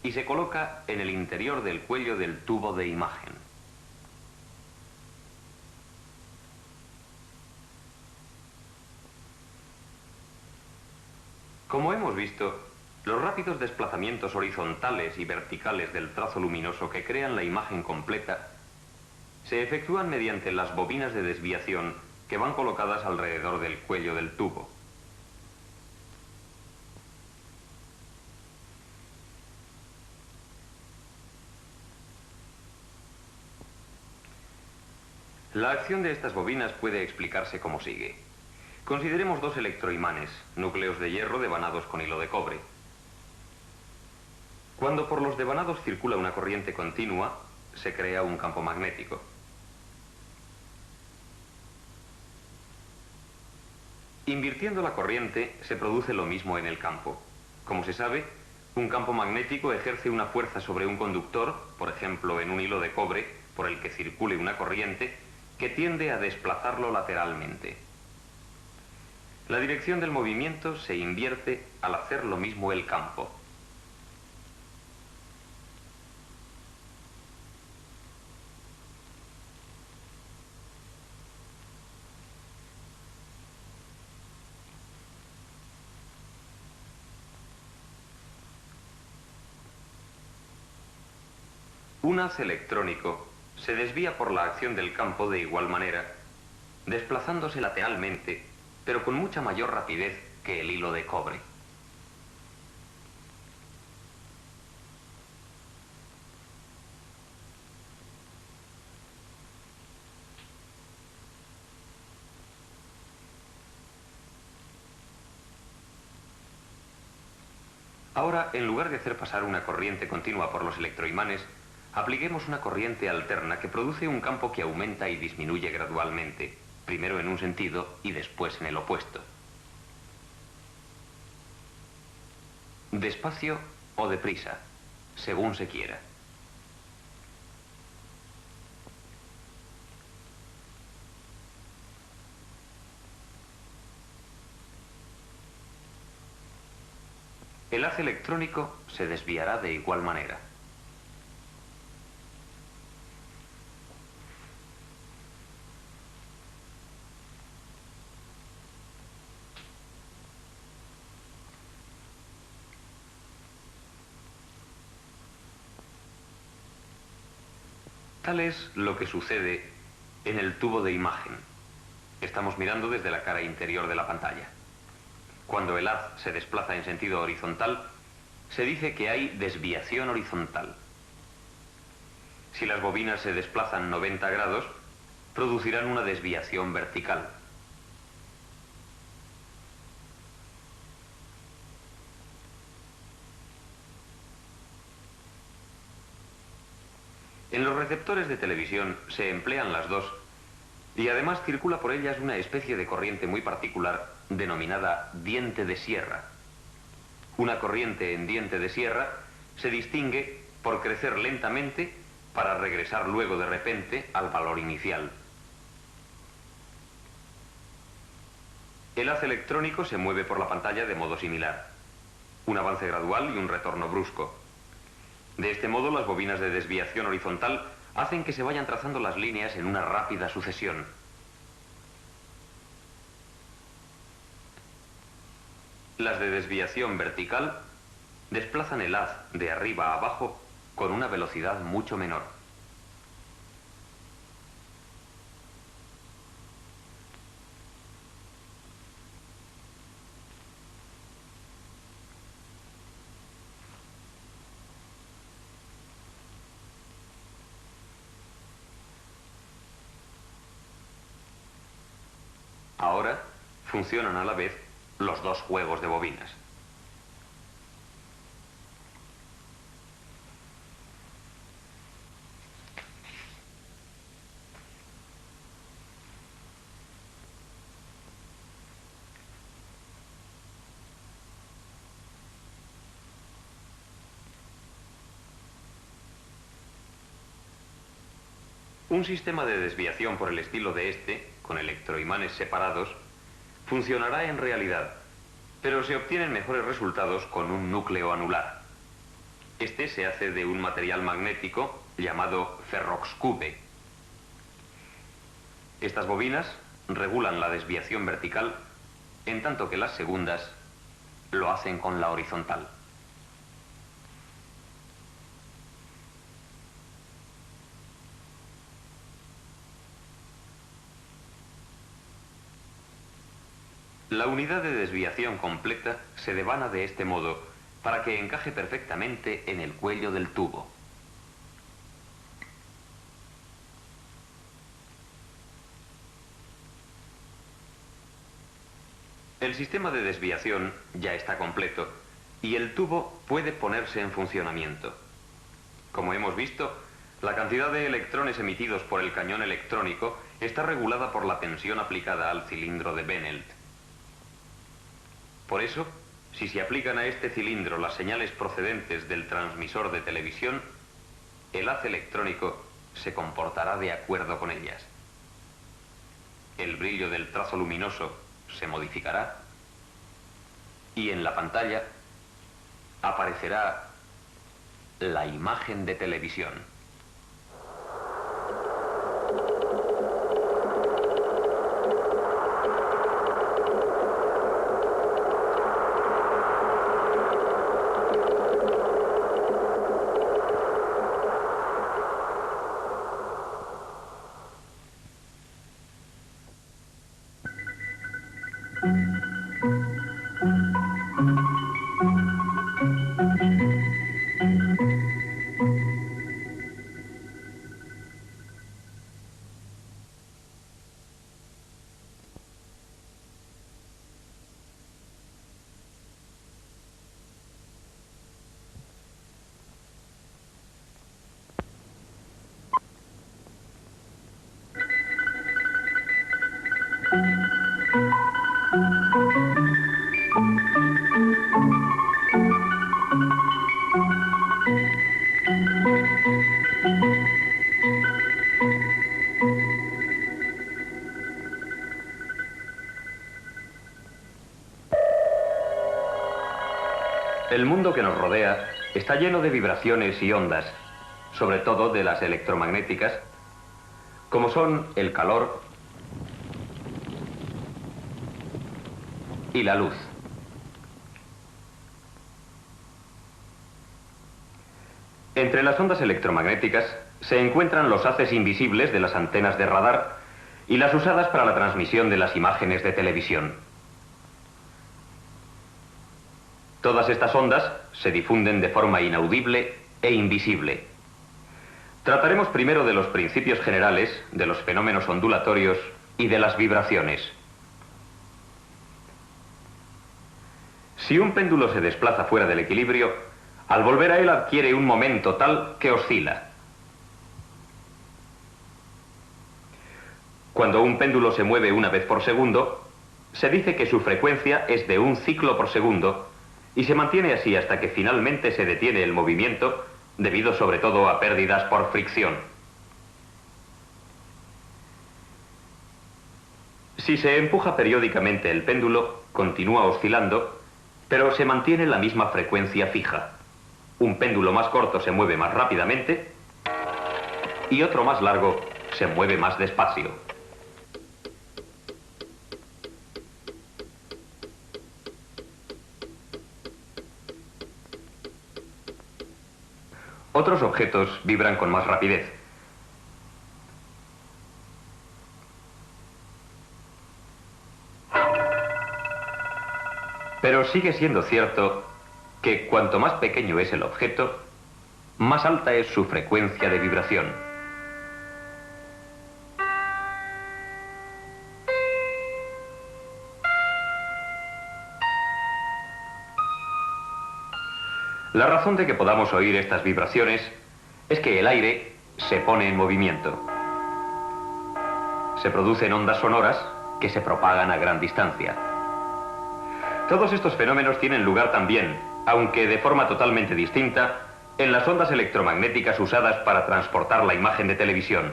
y se coloca en el interior del cuello del tubo de imagen. Como hemos visto, los rápidos desplazamientos horizontales y verticales del trazo luminoso que crean la imagen completa se efectúan mediante las bobinas de desviación que van colocadas alrededor del cuello del tubo. La acción de estas bobinas puede explicarse como sigue. Consideremos dos electroimanes, núcleos de hierro devanados con hilo de cobre. Cuando por los devanados circula una corriente continua, se crea un campo magnético. Invirtiendo la corriente, se produce lo mismo en el campo. Como se sabe, un campo magnético ejerce una fuerza sobre un conductor, por ejemplo en un hilo de cobre, por el que circule una corriente, que tiende a desplazarlo lateralmente. La dirección del movimiento se invierte al hacer lo mismo el campo. Un haz electrónico se desvía por la acción del campo de igual manera, desplazándose lateralmente, pero con mucha mayor rapidez que el hilo de cobre. Ahora, en lugar de hacer pasar una corriente continua por los electroimanes, apliquemos una corriente alterna que produce un campo que aumenta y disminuye gradualmente, primero en un sentido y después en el opuesto. Despacio o deprisa, según se quiera. El haz electrónico se desviará de igual manera. Tal es lo que sucede en el tubo de imagen. Estamos mirando desde la cara interior de la pantalla. Cuando el haz se desplaza en sentido horizontal, se dice que hay desviación horizontal. Si las bobinas se desplazan 90 grados, producirán una desviación vertical. En los receptores de televisión se emplean las dos y además circula por ellas una especie de corriente muy particular denominada diente de sierra. Una corriente en diente de sierra se distingue por crecer lentamente para regresar luego de repente al valor inicial. El haz electrónico se mueve por la pantalla de modo similar. Un avance gradual y un retorno brusco. De este modo, las bobinas de desviación horizontal hacen que se vayan trazando las líneas en una rápida sucesión. Las de desviación vertical desplazan el haz de arriba a abajo con una velocidad mucho menor. Ahora funcionan a la vez los dos juegos de bobinas. Un sistema de desviación por el estilo de este, con electroimanes separados, funcionará en realidad, pero se obtienen mejores resultados con un núcleo anular. Este se hace de un material magnético llamado ferroxcube. Estas bobinas regulan la desviación vertical, en tanto que las segundas lo hacen con la horizontal. La unidad de desviación completa se devana de este modo para que encaje perfectamente en el cuello del tubo. El sistema de desviación ya está completo y el tubo puede ponerse en funcionamiento. Como hemos visto, la cantidad de electrones emitidos por el cañón electrónico está regulada por la tensión aplicada al cilindro de Benelt. Por eso, si se aplican a este cilindro las señales procedentes del transmisor de televisión, el haz electrónico se comportará de acuerdo con ellas. El brillo del trazo luminoso se modificará y en la pantalla aparecerá la imagen de televisión. El mundo que nos rodea está lleno de vibraciones y ondas, sobre todo de las electromagnéticas, como son el calor y la luz. Entre las ondas electromagnéticas se encuentran los haces invisibles de las antenas de radar y las usadas para la transmisión de las imágenes de televisión. Todas estas ondas se difunden de forma inaudible e invisible. Trataremos primero de los principios generales, de los fenómenos ondulatorios y de las vibraciones. Si un péndulo se desplaza fuera del equilibrio, al volver a él adquiere un momento tal que oscila. Cuando un péndulo se mueve una vez por segundo, se dice que su frecuencia es de 1 ciclo por segundo y se mantiene así hasta que finalmente se detiene el movimiento, debido sobre todo a pérdidas por fricción. Si se empuja periódicamente el péndulo, continúa oscilando, pero se mantiene la misma frecuencia fija. Un péndulo más corto se mueve más rápidamente y otro más largo se mueve más despacio. Otros objetos vibran con más rapidez. Pero sigue siendo cierto que cuanto más pequeño es el objeto, más alta es su frecuencia de vibración. La razón de que podamos oír estas vibraciones es que el aire se pone en movimiento. Se producen ondas sonoras que se propagan a gran distancia. Todos estos fenómenos tienen lugar también, aunque de forma totalmente distinta, en las ondas electromagnéticas usadas para transportar la imagen de televisión.